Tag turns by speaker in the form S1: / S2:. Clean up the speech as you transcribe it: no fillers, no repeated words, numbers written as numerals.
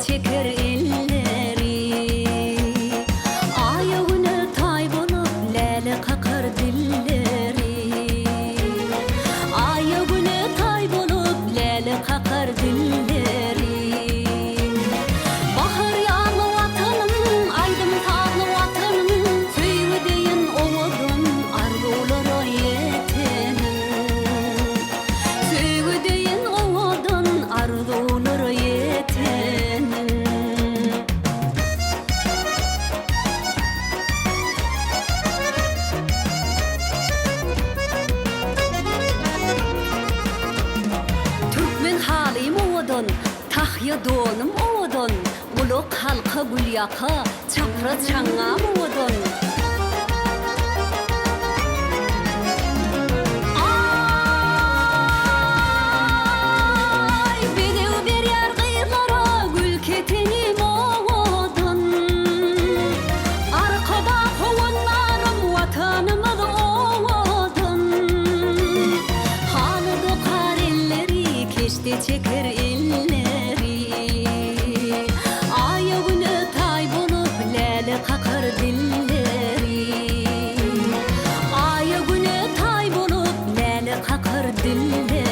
S1: çeker elleri. Ayağını tay bulup lale kakar dilleri. Ayağını tay bulup lale kakar dilleri. Bahar yağlı vatanım, aydım tağlı vatanım, söyleyin oğudun arzulara yetenim. Söyleyin oğudun arzulara yetenim. Türkmen halim oğudun, tahya donum oğudun, uluk halka gül yaka, çapraz çangam oğudun. Ay, bedev bir yer kıyılara, gül ketenim oğudun. Arkada kovunlarım, vatanımız oğudun. Halı dokar elleri, keşte çeker elleri. Ayağını tay bulup lale kakar dilleri. Ayağını tay bulup lale kakar dilleri.